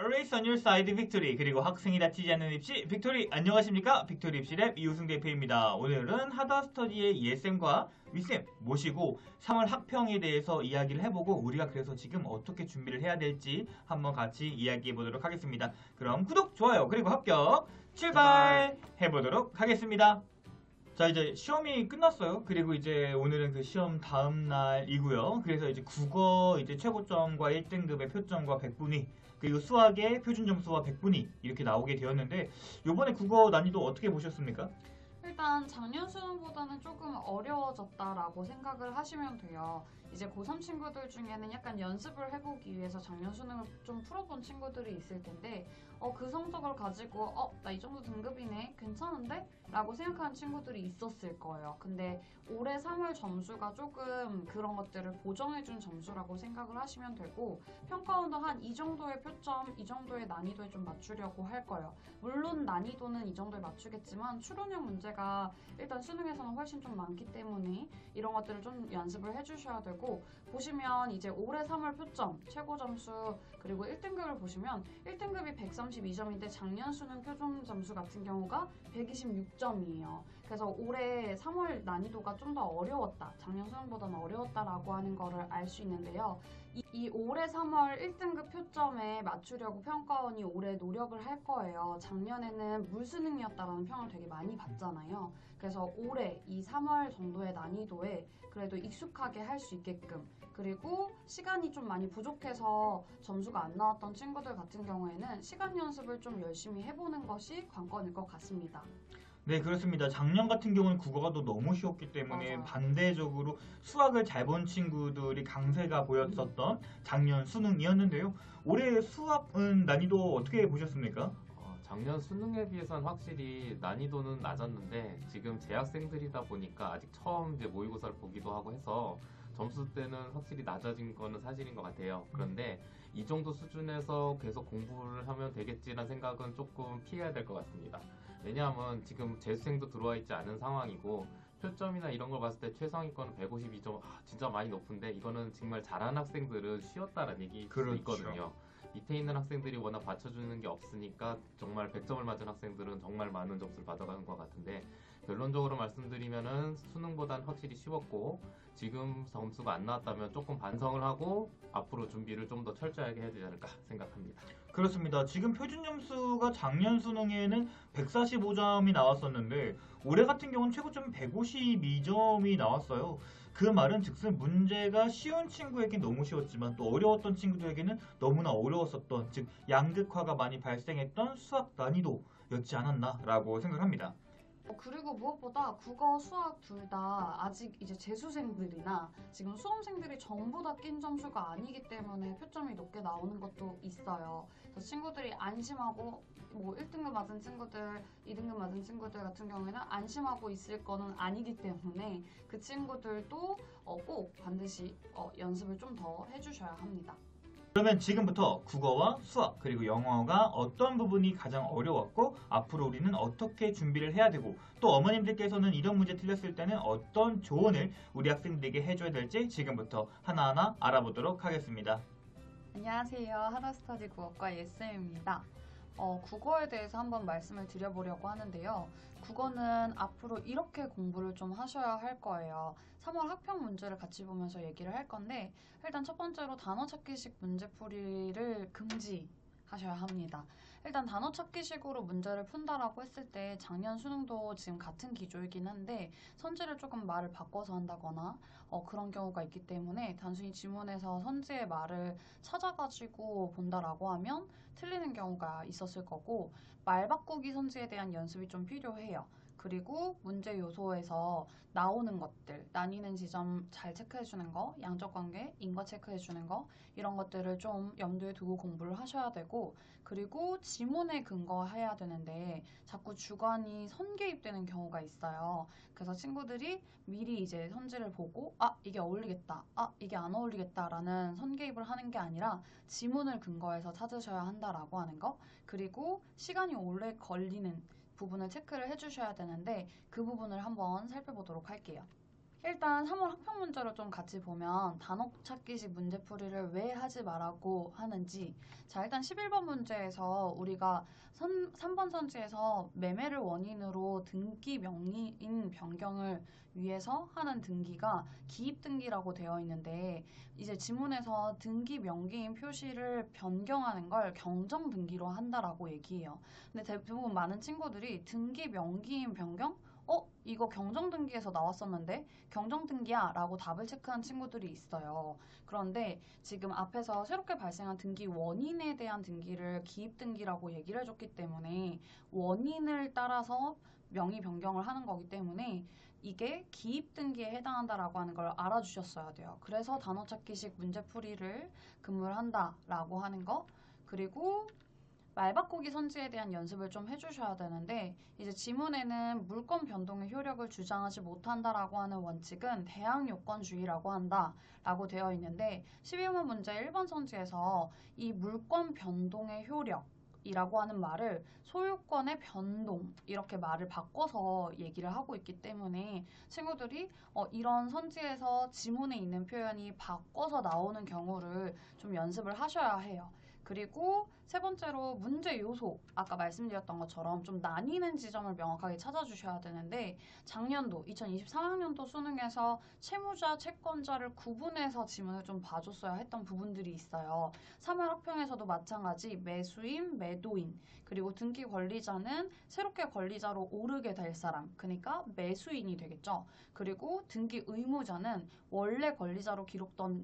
Race on your side, 빅토리. 그리고 학생이 다치지 않는 입시, 빅토리. 안녕하십니까? 빅토리 입시랩 이우승 대표입니다. 오늘은 하다스터디의 예쌤과 위쌤 모시고 3월 학평에 대해서 이야기를 해보고 우리가 그래서 지금 어떻게 준비를 해야 될지 한번 같이 이야기해 보도록 하겠습니다. 그럼 구독, 좋아요, 그리고 합격 출발해 보도록 하겠습니다. 자, 이제 시험이 끝났어요. 그리고 이제 오늘은 그 시험 다음 날이고요. 그래서 이제 국어 이제 최고점과 1등급의 표점과 100분위, 그리고 수학의 표준 점수와 100분위 이렇게 나오게 되었는데, 요번에 국어 난이도 어떻게 보셨습니까? 일단 작년 수능보다는 조금 어려워졌다라고 생각을 하시면 돼요. 이제 고3 친구들 중에는 약간 연습을 해보기 위해서 작년 수능을 좀 풀어본 친구들이 있을 텐데 그 성적을 가지고 나 이 정도 등급이네? 괜찮은데? 라고 생각하는 친구들이 있었을 거예요. 근데 올해 3월 점수가 조금 그런 것들을 보정해준 점수라고 생각을 하시면 되고 평가원도 한 이 정도의 표점, 이 정도의 난이도에 좀 맞추려고 할 거예요. 물론 난이도는 이 정도에 맞추겠지만 추론형 문제가 일단 수능에서는 훨씬 좀 많기 때문에 이런 것들을 좀 연습을 해주셔야 되고, 보시면 이제 올해 3월 표점, 최고 점수, 그리고 1등급을 보시면 1등급이 132점인데 작년 수능 표준 점수 같은 경우가 126점이에요. 그래서 올해 3월 난이도가 좀 더 어려웠다, 작년 수능보다는 어려웠다라고 하는 거를 알 수 있는데요. 이 올해 3월 1등급 표점에 맞추려고 평가원이 올해 노력을 할 거예요. 작년에는 물수능이었다라는 평을 되게 많이 받잖아요. 그래서 올해 이 3월 정도의 난이도에 그래도 익숙하게 할 수 있게끔, 그리고 시간이 좀 많이 부족해서 점수가 안 나왔던 친구들 같은 경우에는 시간 연습을 좀 열심히 해보는 것이 관건일 것 같습니다. 네, 그렇습니다. 작년 같은 경우는 국어가 또 너무 쉬웠기 때문에 맞아요. 반대적으로 수학을 잘 본 친구들이 강세가 보였었던 작년 수능이었는데요. 올해 수학은 난이도 어떻게 보셨습니까? 작년 수능에 비해서는 확실히 난이도는 낮았는데 지금 재학생들이다 보니까 아직 처음 이제 모의고사를 보기도 하고 해서 점수 때는 확실히 낮아진 거는 사실인 것 같아요. 그런데 이 정도 수준에서 계속 공부를 하면 되겠지라는 생각은 조금 피해야 될 것 같습니다. 왜냐하면 지금 재수생도 들어와 있지 않은 상황이고 표점이나 이런 걸 봤을 때 최상위권은 152점, 진짜 많이 높은데 이거는 정말 잘하는 학생들은 쉬었다라는 얘기일 수도 그렇죠. 있거든요. 밑에 있는 학생들이 워낙 받쳐주는 게 없으니까 정말 100점을 맞은 학생들은 정말 많은 점수를 받아가는 것 같은데, 결론적으로 말씀드리면은 수능보단 확실히 쉬웠고 지금 점수가 안 나왔다면 조금 반성을 하고 앞으로 준비를 좀 더 철저하게 해야 되지 않을까 생각합니다. 그렇습니다. 지금 표준 점수가 작년 수능에는 145점이 나왔었는데 올해 같은 경우는 최고점이 152점이 나왔어요. 그 말은 즉슨 문제가 쉬운 친구에겐 너무 쉬웠지만 또 어려웠던 친구들에게는 너무나 어려웠었던, 즉 양극화가 많이 발생했던 수학 난이도였지 않았나라고 생각합니다. 그리고 무엇보다 국어, 수학 둘 다 아직 이제 재수생들이나 지금 수험생들이 전부 다 낀 점수가 아니기 때문에 표점이 높게 나오는 것도 있어요. 그래서 친구들이 안심하고, 뭐 1등급 맞은 친구들, 2등급 맞은 친구들 같은 경우에는 안심하고 있을 거는 아니기 때문에 그 친구들도 꼭 반드시 연습을 좀 더 해주셔야 합니다. 그러면 지금부터 국어와 수학 그리고 영어가 어떤 부분이 가장 어려웠고 앞으로 우리는 어떻게 준비를 해야 되고, 또 어머님들께서는 이런 문제 틀렸을 때는 어떤 조언을 우리 학생들에게 해줘야 될지 지금부터 하나하나 알아보도록 하겠습니다. 안녕하세요. 하나스터디 국어과 예쌤입니다. 국어에 대해서 한번 말씀을 드려보려고 하는데요. 국어는 앞으로 이렇게 공부를 좀 하셔야 할 거예요. 3월 학평 문제를 같이 보면서 얘기를 할 건데, 일단 첫 번째로 단어 찾기식 문제풀이를 금지하셔야 합니다. 일단 단어 찾기식으로 문제를 푼다라고 했을 때 작년 수능도 지금 같은 기조이긴 한데 선지를 조금 말을 바꿔서 한다거나 그런 경우가 있기 때문에 단순히 지문에서 선지의 말을 찾아가지고 본다라고 하면 틀리는 경우가 있었을 거고, 말 바꾸기 선지에 대한 연습이 좀 필요해요. 그리고 문제 요소에서 나오는 것들, 나뉘는 지점 잘 체크해주는 거, 양적 관계, 인과 체크해주는 거, 이런 것들을 좀 염두에 두고 공부를 하셔야 되고, 그리고 지문에 근거해야 되는데 자꾸 주관이 선개입되는 경우가 있어요. 그래서 친구들이 미리 이제 선지를 보고 이게 어울리겠다, 이게 안 어울리겠다라는 선개입을 하는 게 아니라 지문을 근거해서 찾으셔야 한다라고 하는 거, 그리고 시간이 오래 걸리는 부분을 체크를 해주셔야 되는데 그 부분을 한번 살펴보도록 할게요. 일단 3월 학평 문제를 좀 같이 보면 단어 찾기식 문제풀이를 왜 하지 말라고 하는지. 자, 일단 11번 문제에서 우리가 3번 선지에서 매매를 원인으로 등기 명의인 변경을 위해서 하는 등기가 기입 등기라고 되어 있는데, 이제 지문에서 등기 명기인 표시를 변경하는 걸 경정 등기로 한다라고 얘기해요. 근데 대부분 많은 친구들이 등기 명기인 변경? 이거 경정등기에서 나왔었는데 경정등기야 라고 답을 체크한 친구들이 있어요. 그런데 지금 앞에서 새롭게 발생한 등기 원인에 대한 등기를 기입등기라고 얘기를 해줬기 때문에 원인을 따라서 명의 변경을 하는 거기 때문에 이게 기입등기에 해당한다라고 하는 걸 알아주셨어야 돼요. 그래서 단어 찾기식 문제풀이를 근무를 한다라고 하는 거. 그리고 말 바꾸기 선지에 대한 연습을 좀 해주셔야 되는데, 이제 지문에는 물권 변동의 효력을 주장하지 못한다라고 하는 원칙은 대항 요건주의라고 한다라고 되어 있는데, 12번 문제 1번 선지에서 이 물권 변동의 효력이라고 하는 말을 소유권의 변동 이렇게 말을 바꿔서 얘기를 하고 있기 때문에 친구들이 이런 선지에서 지문에 있는 표현이 바꿔서 나오는 경우를 좀 연습을 하셔야 해요. 그리고 세 번째로 문제 요소, 아까 말씀드렸던 것처럼 좀 나뉘는 지점을 명확하게 찾아주셔야 되는데, 작년도 2023학년도 수능에서 채무자, 채권자를 구분해서 지문을 좀 봐줬어야 했던 부분들이 있어요. 3월 학평에서도 마찬가지 매수인, 매도인, 그리고 등기 권리자는 새롭게 권리자로 오르게 될 사람, 그러니까 매수인이 되겠죠. 그리고 등기 의무자는 원래 권리자로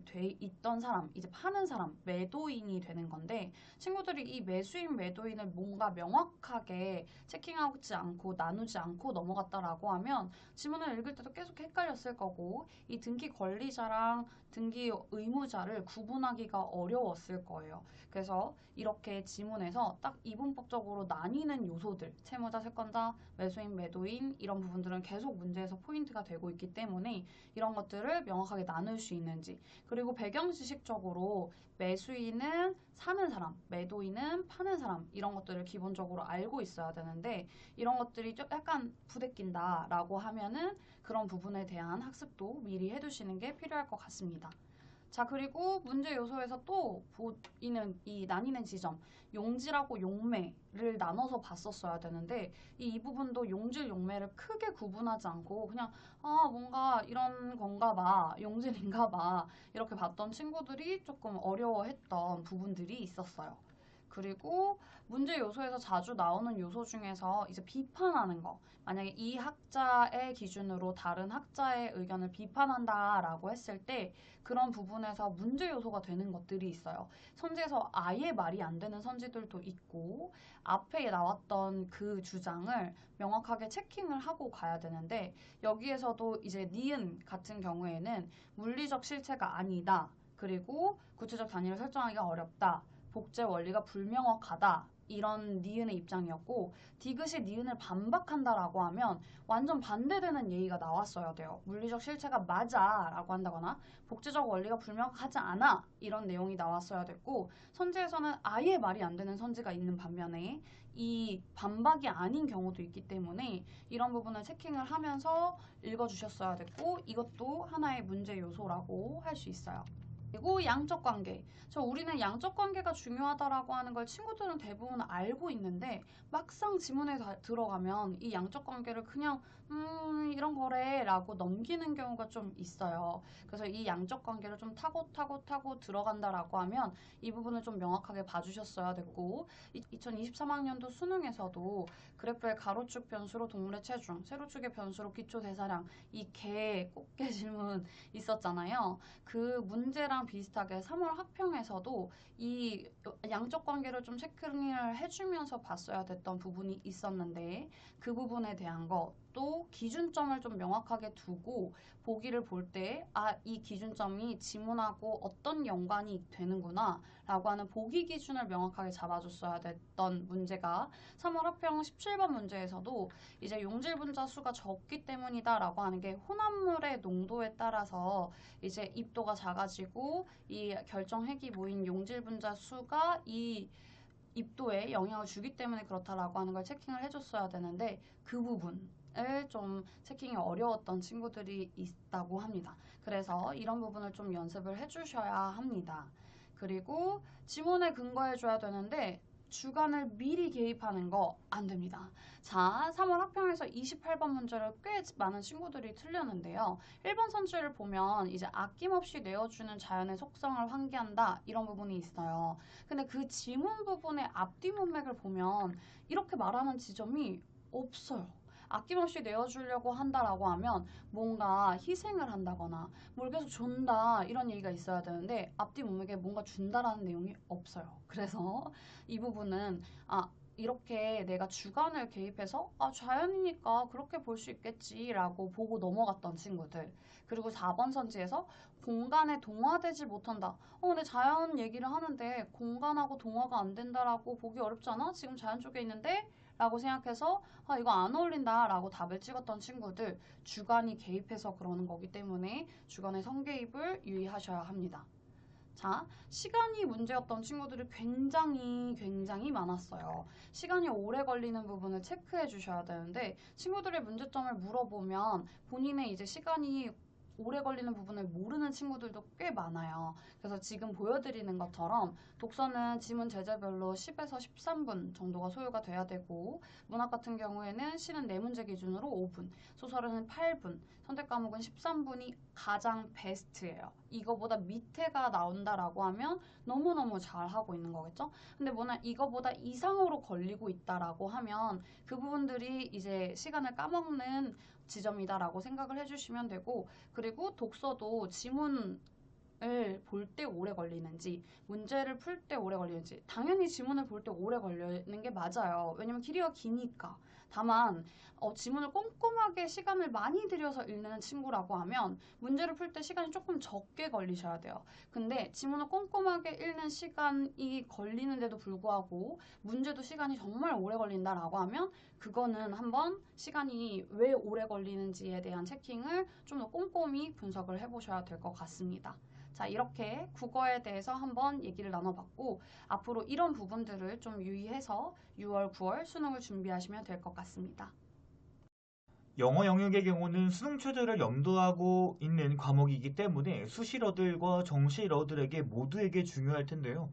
돼 있던 사람, 이제 파는 사람, 매도인이 되는 건데, 친구들이 이 매수인, 매도인을 뭔가 명확하게 체킹하지 않고 나누지 않고 넘어갔다라고 하면 지문을 읽을 때도 계속 헷갈렸을 거고, 이 등기 권리자랑 등기 의무자를 구분하기가 어려웠을 거예요. 그래서 이렇게 지문에서 딱 이분법적으로 나뉘는 요소들, 채무자, 채권자, 매수인, 매도인 이런 부분들은 계속 문제에서 포인트가 되고 있기 때문에 이런 것들을 명확하게 나눌 수 있는지, 그리고 배경 지식적으로 매수인은 사는 사람, 매도인은 파는 사람 이런 것들을 기본적으로 알고 있어야 되는데, 이런 것들이 좀 약간 부대낀다라고 하면은 그런 부분에 대한 학습도 미리 해두시는 게 필요할 것 같습니다. 자, 그리고 문제 요소에서 또 보이는 이 나뉘는 지점, 용질하고 용매를 나눠서 봤었어야 되는데, 이 부분도 용질, 용매를 크게 구분하지 않고 그냥 뭔가 이런 건가 봐, 용질인가 봐 이렇게 봤던 친구들이 조금 어려워했던 부분들이 있었어요. 그리고 문제 요소에서 자주 나오는 요소 중에서 이제 비판하는 거, 만약에 이 학자의 기준으로 다른 학자의 의견을 비판한다라고 했을 때 그런 부분에서 문제 요소가 되는 것들이 있어요. 선지에서 아예 말이 안 되는 선지들도 있고, 앞에 나왔던 그 주장을 명확하게 체킹을 하고 가야 되는데, 여기에서도 이제 니은 같은 경우에는 물리적 실체가 아니다, 그리고 구체적 단위를 설정하기가 어렵다, 복제 원리가 불명확하다, 이런 니은의 입장이었고, 디귿이 니은을 반박한다라고 하면 완전 반대되는 예의가 나왔어야 돼요. 물리적 실체가 맞아 라고 한다거나 복제적 원리가 불명확하지 않아 이런 내용이 나왔어야 됐고, 선지에서는 아예 말이 안 되는 선지가 있는 반면에 이 반박이 아닌 경우도 있기 때문에 이런 부분을 체킹을 하면서 읽어주셨어야 됐고, 이것도 하나의 문제 요소라고 할 수 있어요. 그리고 양적 관계. 우리는 양적 관계가 중요하다라고 하는 걸 친구들은 대부분 알고 있는데, 막상 지문에 들어가면 이 양적 관계를 그냥 이런 거래 라고 넘기는 경우가 좀 있어요. 그래서 이 양적 관계를 좀 타고 들어간다라고 하면 이 부분을 좀 명확하게 봐주셨어야 됐고, 2023학년도 수능에서도 그래프의 가로축 변수로 동물의 체중, 세로축의 변수로 기초 대사량, 이 개 꽃게 질문 있었잖아요. 그 문제랑 비슷하게 3월 학평에서도 이 양적 관계를 좀 체크를 해주면서 봤어야 됐던 부분이 있었는데, 그 부분에 대한 것도 기준점을 좀 명확하게 두고 보기를 볼 때 이 기준점이 지문하고 어떤 연관이 되는구나 라고 하는 보기 기준을 명확하게 잡아줬어야 됐던 문제가 3월 학평 17번 문제에서도 이제 용질 분자 수가 적기 때문이다 라고 하는 게, 혼합물의 농도에 따라서 이제 입도가 작아지고 이 결정핵이 모인 용질 분자 수가 이 입도에 영향을 주기 때문에 그렇다라고 하는 걸 체킹을 해줬어야 되는데, 그 부분 좀 체킹이 어려웠던 친구들이 있다고 합니다. 그래서 이런 부분을 좀 연습을 해주셔야 합니다. 그리고 지문에 근거해줘야 되는데 주간을 미리 개입하는 거 안 됩니다. 자, 3월 학평에서 28번 문제를 꽤 많은 친구들이 틀렸는데요. 1번 선지를 보면 이제 아낌없이 내어주는 자연의 속성을 환기한다 이런 부분이 있어요. 근데 그 지문 부분의 앞뒤 문맥을 보면 이렇게 말하는 지점이 없어요. 아낌없이 내어주려고 한다라고 하면 뭔가 희생을 한다거나 뭘 계속 준다 이런 얘기가 있어야 되는데 앞뒤 문맥에 뭔가 준다라는 내용이 없어요. 그래서 이 부분은 이렇게 내가 주관을 개입해서 자연이니까 그렇게 볼 수 있겠지라고 보고 넘어갔던 친구들. 그리고 4번 선지에서 공간에 동화되지 못한다. 근데 자연 얘기를 하는데 공간하고 동화가 안 된다라고 보기 어렵지 않아? 지금 자연 쪽에 있는데? 라고 생각해서 이거 안 어울린다 라고 답을 찍었던 친구들, 주관이 개입해서 그러는 거기 때문에 주관의 성개입을 유의하셔야 합니다. 자, 시간이 문제였던 친구들이 굉장히 많았어요. 시간이 오래 걸리는 부분을 체크해 주셔야 되는데 친구들의 문제점을 물어보면 본인의 이제 시간이 오래 걸리는 부분을 모르는 친구들도 꽤 많아요. 그래서 지금 보여드리는 것처럼 독서는 지문 제재별로 10에서 13분 정도가 소요가 돼야 되고 문학 같은 경우에는 시는 4문제 기준으로 5분, 소설은 8분, 선택 과목은 13분이 가장 베스트예요. 이거보다 밑에가 나온다라고 하면 너무너무 잘하고 있는 거겠죠? 근데 뭐냐 이거보다 이상으로 걸리고 있다라고 하면 그 부분들이 이제 시간을 까먹는 지점이다라고 생각을 해주시면 되고, 그리고 독서도 지문을 볼 때 오래 걸리는지 문제를 풀 때 오래 걸리는지 당연히 지문을 볼 때 오래 걸리는 게 맞아요. 왜냐면 길이가 기니까. 다만 지문을 꼼꼼하게 시간을 많이 들여서 읽는 친구라고 하면 문제를 풀 때 시간이 조금 적게 걸리셔야 돼요. 근데 지문을 꼼꼼하게 읽는 시간이 걸리는데도 불구하고 문제도 시간이 정말 오래 걸린다라고 하면 그거는 한번 시간이 왜 오래 걸리는지에 대한 체킹을 좀 더 꼼꼼히 분석을 해보셔야 될 것 같습니다. 자, 이렇게 국어에 대해서 한번 얘기를 나눠봤고 앞으로 이런 부분들을 좀 유의해서 6월, 9월 수능을 준비하시면 될 것 같습니다. 영어 영역의 경우는 수능 최저를 염두하고 있는 과목이기 때문에 수시러들과 정시러들에게 모두에게 중요할 텐데요.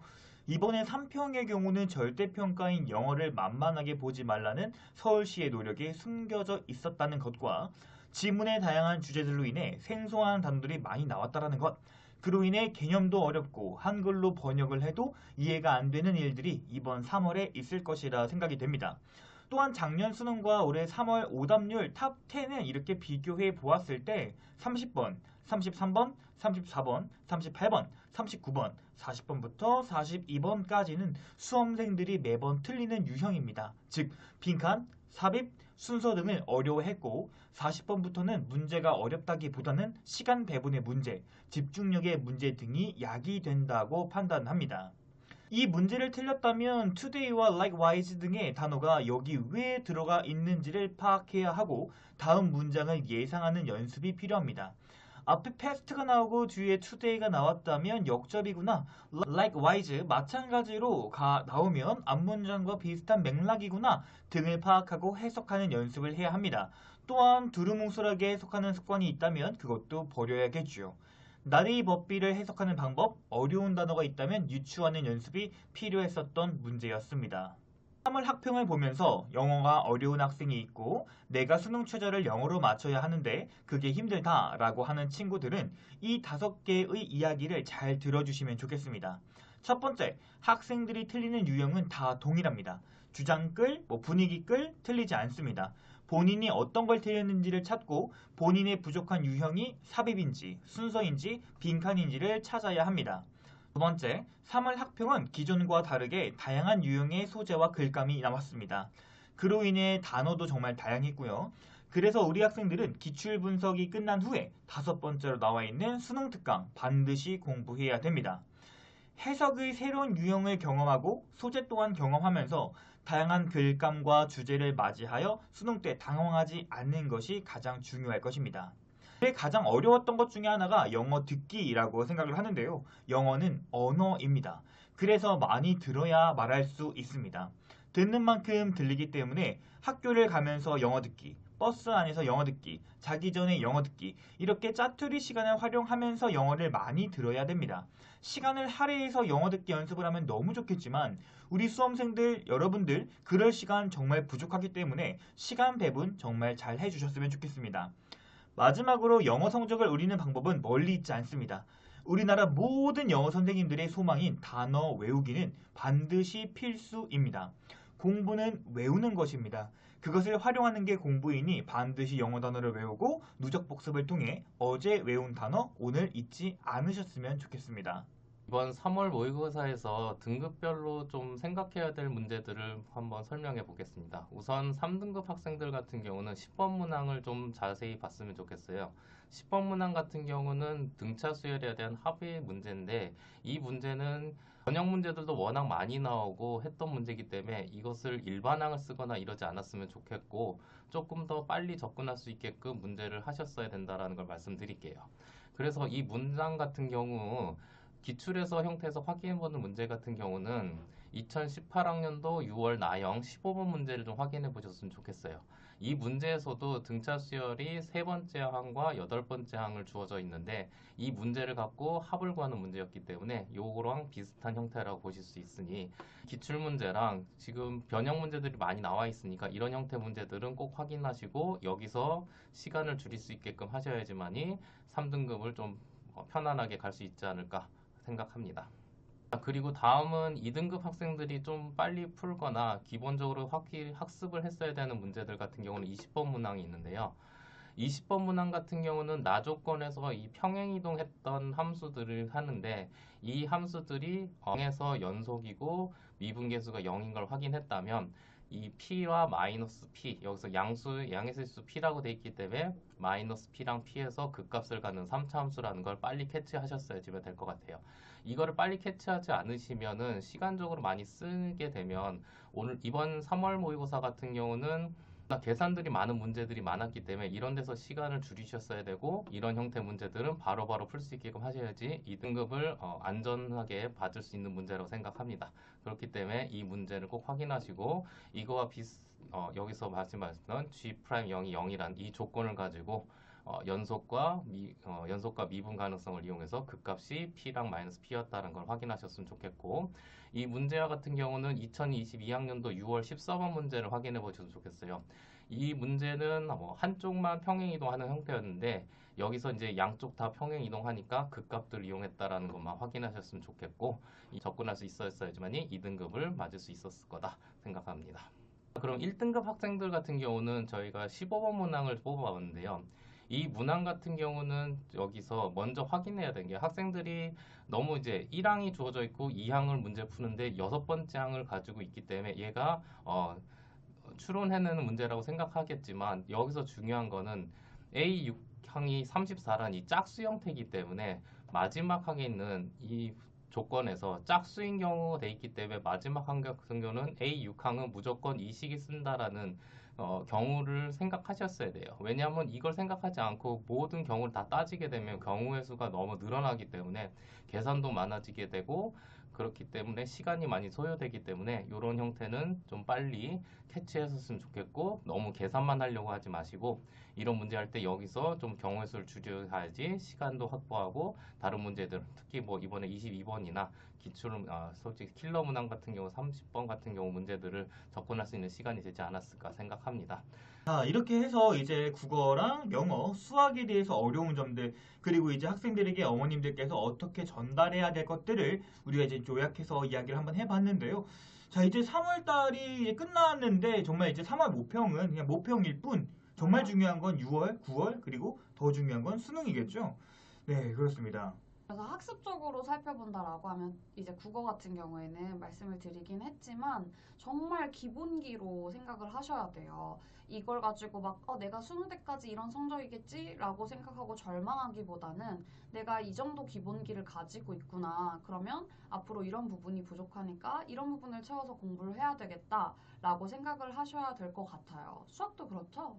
이번에 3평의 경우는 절대평가인 영어를 만만하게 보지 말라는 서울시의 노력이 숨겨져 있었다는 것과 지문의 다양한 주제들로 인해 생소한 단어들이 많이 나왔다는 것, 그로 인해 개념도 어렵고 한글로 번역을 해도 이해가 안 되는 일들이 이번 3월에 있을 것이라 생각이 됩니다. 또한 작년 수능과 올해 3월 오답률 탑 10을 이렇게 비교해 보았을 때 30번, 33번, 34번, 38번, 39번, 40번부터 42번까지는 수험생들이 매번 틀리는 유형입니다. 즉, 빈칸, 삽입, 순서 등을 어려워했고 40번부터는 문제가 어렵다기보다는 시간 배분의 문제, 집중력의 문제 등이 야기된다고 판단합니다. 이 문제를 틀렸다면 today와 likewise 등의 단어가 여기 왜 들어가 있는지를 파악해야 하고 다음 문장을 예상하는 연습이 필요합니다. 앞에 past가 나오고 뒤에 today가 나왔다면 역접이구나, likewise 마찬가지로 나오면 앞문장과 비슷한 맥락이구나 등을 파악하고 해석하는 연습을 해야 합니다. 또한 두루뭉술하게 해석하는 습관이 있다면 그것도 버려야겠죠. 나리 법비를 해석하는 방법, 어려운 단어가 있다면 유추하는 연습이 필요했었던 문제였습니다. 3월 학평을 보면서 영어가 어려운 학생이 있고 내가 수능 최저를 영어로 맞춰야 하는데 그게 힘들다 라고 하는 친구들은 이 5개의 이야기를 잘 들어주시면 좋겠습니다. 첫 번째, 학생들이 틀리는 유형은 다 동일합니다. 주장끌, 분위기끌 틀리지 않습니다. 본인이 어떤 걸 틀렸는지를 찾고 본인의 부족한 유형이 삽입인지, 순서인지, 빈칸인지를 찾아야 합니다. 두 번째, 3월 학평은 기존과 다르게 다양한 유형의 소재와 글감이 나왔습니다. 그로 인해 단어도 정말 다양했고요. 그래서 우리 학생들은 기출 분석이 끝난 후에 5번째로 나와 있는 수능 특강 반드시 공부해야 됩니다. 해석의 새로운 유형을 경험하고 소재 또한 경험하면서 다양한 글감과 주제를 맞이하여 수능 때 당황하지 않는 것이 가장 중요할 것입니다. 가장 어려웠던 것 중에 하나가 영어 듣기라고 생각을 하는데요. 영어는 언어입니다. 그래서 많이 들어야 말할 수 있습니다. 듣는 만큼 들리기 때문에 학교를 가면서 영어 듣기, 버스 안에서 영어 듣기, 자기 전에 영어 듣기, 이렇게 짜투리 시간을 활용하면서 영어를 많이 들어야 됩니다. 시간을 할애해서 영어 듣기 연습을 하면 너무 좋겠지만 우리 수험생들 여러분들 그럴 시간 정말 부족하기 때문에 시간 배분 정말 잘 해주셨으면 좋겠습니다. 마지막으로 영어 성적을 올리는 방법은 멀리 있지 않습니다. 우리나라 모든 영어 선생님들의 소망인 단어 외우기는 반드시 필수입니다. 공부는 외우는 것입니다. 그것을 활용하는 게 공부이니 반드시 영어 단어를 외우고 누적 복습을 통해 어제 외운 단어 오늘 잊지 않으셨으면 좋겠습니다. 이번 3월 모의고사에서 등급별로 좀 생각해야 될 문제들을 한번 설명해 보겠습니다. 우선 3등급 학생들 같은 경우는 10번 문항을 좀 자세히 봤으면 좋겠어요. 10번 문항 같은 경우는 등차 수열에 대한 합의 문제인데 이 문제는 번역 문제들도 워낙 많이 나오고 했던 문제이기 때문에 이것을 일반항을 쓰거나 이러지 않았으면 좋겠고 조금 더 빨리 접근할 수 있게끔 문제를 하셨어야 된다는 걸 말씀드릴게요. 그래서 이 문장 같은 경우 기출에서 형태에서 확인해보는 문제 같은 경우는 2018학년도 6월 나형 15번 문제를 좀 확인해 보셨으면 좋겠어요. 이 문제에서도 등차 수열이 세 번째 항과 여덟 번째 항을 주어져 있는데 이 문제를 갖고 합을 구하는 문제였기 때문에 요거랑 비슷한 형태라고 보실 수 있으니 기출 문제랑 지금 변형 문제들이 많이 나와 있으니까 이런 형태 문제들은 꼭 확인하시고 여기서 시간을 줄일 수 있게끔 하셔야지만이 3등급을 좀 편안하게 갈 수 있지 않을까 생각합니다. 그리고 다음은 2등급 학생들이 좀 빨리 풀거나 기본적으로 학습을 했어야 되는 문제들 같은 경우는 20번 문항이 있는데요. 20번 문항 같은 경우는 나조건에서 이 평행이동했던 함수들을 하는데 이 함수들이 0에서 연속이고 미분계수가 0인 걸 확인했다면 이 p와 마이너스 p 여기서 양의 수 p라고 돼 있기 때문에 마이너스 p랑 p에서 극값을 갖는 3차 함수라는 걸 빨리 캐치하셨어야지면 될 것 같아요. 이거를 빨리 캐치하지 않으시면은 시간적으로 많이 쓰게 되면 오늘 이번 3월 모의고사 같은 경우는 계산들이 많은 문제들이 많았기 때문에 이런 데서 시간을 줄이셨어야 되고 이런 형태 문제들은 바로바로 풀 수 있게끔 하셔야지 2등급을 안전하게 받을 수 있는 문제라고 생각합니다. 그렇기 때문에 이 문제를 꼭 확인하시고 이거와 여기서 말씀하셨던 G'0이 0이란 이 조건을 가지고 연속과 미분 가능성을 이용해서 극값이 p랑 마이너스 p였다는 걸 확인하셨으면 좋겠고 이 문제와 같은 경우는 2022학년도 6월 14번 문제를 확인해 보셔도 좋겠어요. 이 문제는 한쪽만 평행 이동하는 형태였는데 여기서 이제 양쪽 다 평행 이동하니까 극값들을 이용했다라는 것만 확인하셨으면 좋겠고 접근할 수 있었어야지만이 2등급을 맞을 수 있었을 거다 생각합니다. 그럼 1등급 학생들 같은 경우는 저희가 15번 문항을 뽑아봤는데요. 이 문항 같은 경우는 여기서 먼저 확인해야 되는 게 학생들이 너무 이제 1항이 주어져 있고 2항을 문제 푸는데 6번째 항을 가지고 있기 때문에 얘가 추론해내는 문제라고 생각하겠지만 여기서 중요한 거는 A6항이 34란 이 짝수 형태이기 때문에 마지막 항에 있는 이 조건에서 짝수인 경우가 돼 있기 때문에 마지막 항 같은 경우는 A6항은 무조건 이 식이 쓴다라는 경우를 생각하셨어야 돼요. 왜냐하면 이걸 생각하지 않고 모든 경우를 다 따지게 되면 경우의 수가 너무 늘어나기 때문에 계산도 많아지게 되고 그렇기 때문에 시간이 많이 소요되기 때문에 이런 형태는 좀 빨리 캐치했었으면 좋겠고 너무 계산만 하려고 하지 마시고 이런 문제 할 때 여기서 좀 경우의 수를 줄여야지 시간도 확보하고 다른 문제들 특히 뭐 이번에 22번이나 기출은 솔직히 킬러 문항 같은 경우 30번 같은 경우 문제들을 접근할 수 있는 시간이 되지 않았을까 생각합니다. 자, 이렇게 해서 이제 국어랑 영어, 수학에 대해서 어려운 점들, 그리고 이제 학생들에게 어머님들께서 어떻게 전달해야 될 것들을 우리가 이제 요약해서 이야기를 한번 해봤는데요. 자, 이제 3월 달이 끝났는데 정말 이제 3월 모평은 그냥 모평일 뿐. 정말 중요한 건 6월, 9월, 그리고 더 중요한 건 수능이겠죠? 네, 그렇습니다. 그래서 학습적으로 살펴본다라고 하면 이제 국어 같은 경우에는 말씀을 드리긴 했지만 정말 기본기로 생각을 하셔야 돼요. 이걸 가지고 막 내가 수능 때까지 이런 성적이겠지라고 생각하고 절망하기보다는 내가 이 정도 기본기를 가지고 있구나. 그러면 앞으로 이런 부분이 부족하니까 이런 부분을 채워서 공부를 해야 되겠다라고 생각을 하셔야 될 것 같아요. 수학도 그렇죠?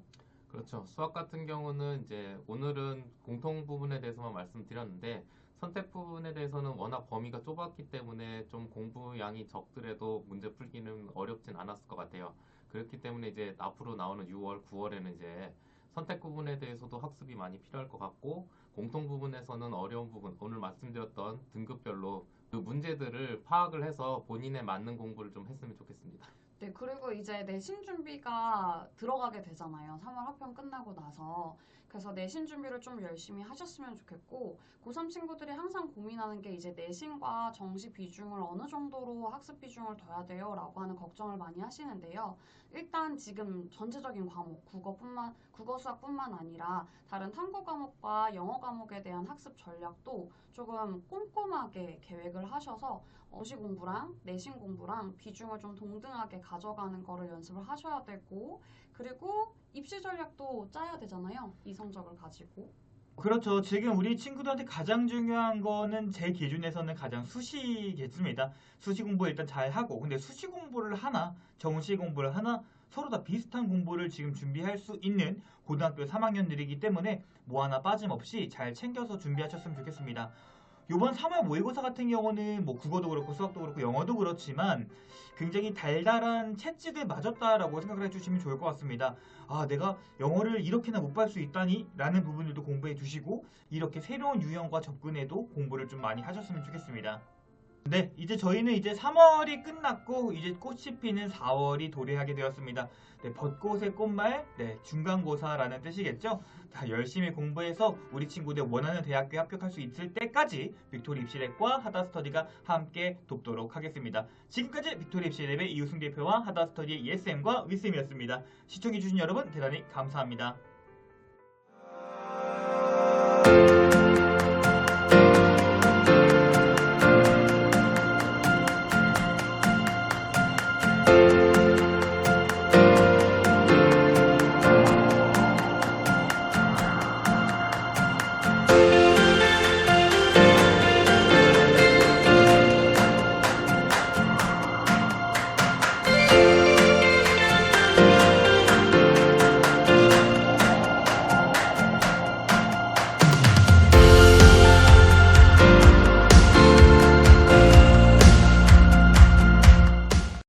그렇죠. 수학 같은 경우는 이제 오늘은 공통 부분에 대해서만 말씀드렸는데 선택 부분에 대해서는 워낙 범위가 좁았기 때문에 좀 공부 양이 적더라도 문제 풀기는 어렵진 않았을 것 같아요. 그렇기 때문에 이제 앞으로 나오는 6월, 9월에는 이제 선택 부분에 대해서도 학습이 많이 필요할 것 같고, 공통 부분에서는 어려운 부분, 오늘 말씀드렸던 등급별로 그 문제들을 파악을 해서 본인에 맞는 공부를 좀 했으면 좋겠습니다. 네, 그리고 이제 내신 준비가 들어가게 되잖아요. 3월 학평 끝나고 나서. 그래서 내신 준비를 좀 열심히 하셨으면 좋겠고, 고3 친구들이 항상 고민하는 게 이제 내신과 정시 비중을 어느 정도로 학습 비중을 둬야 돼요? 라고 하는 걱정을 많이 하시는데요. 일단 지금 전체적인 과목, 국어, 수학뿐만 아니라 다른 탐구 과목과 영어 과목에 대한 학습 전략도 조금 꼼꼼하게 계획을 하셔서 정시 공부랑 내신 공부랑 비중을 좀 동등하게 가져가는 거를 연습을 하셔야 되고, 그리고 입시 전략도 짜야 되잖아요. 이 성적을 가지고. 그렇죠. 지금 우리 친구들한테 가장 중요한 거는 제 기준에서는 가장 수시겠습니다. 수시 공부 일단 잘 하고, 근데 수시 공부를 하나, 정시 공부를 하나, 서로 다 비슷한 공부를 지금 준비할 수 있는 고등학교 3학년들이기 때문에 뭐 하나 빠짐없이 잘 챙겨서 준비하셨으면 좋겠습니다. 이번 3월 모의고사 같은 경우는 뭐 국어도 그렇고 수학도 그렇고 영어도 그렇지만 굉장히 달달한 채찍을 맞았다라고 생각을 해주시면 좋을 것 같습니다. 아, 내가 영어를 이렇게나 못 볼 수 있다니? 라는 부분들도 공부해 주시고, 이렇게 새로운 유형과 접근해도 공부를 좀 많이 하셨으면 좋겠습니다. 네, 이제 저희는 이제 3월이 끝났고 이제 꽃이 피는 4월이 도래하게 되었습니다. 네, 벚꽃의 꽃말, 네, 중간고사라는 뜻이겠죠? 다 열심히 공부해서 우리 친구들 원하는 대학교에 합격할 수 있을 때까지 빅토리 입시랩과 하다스터디가 함께 돕도록 하겠습니다. 지금까지 빅토리 입시랩의 이우승 대표와 하다스터디의 ESM과 위쌤이었습니다. 시청해주신 여러분 대단히 감사합니다.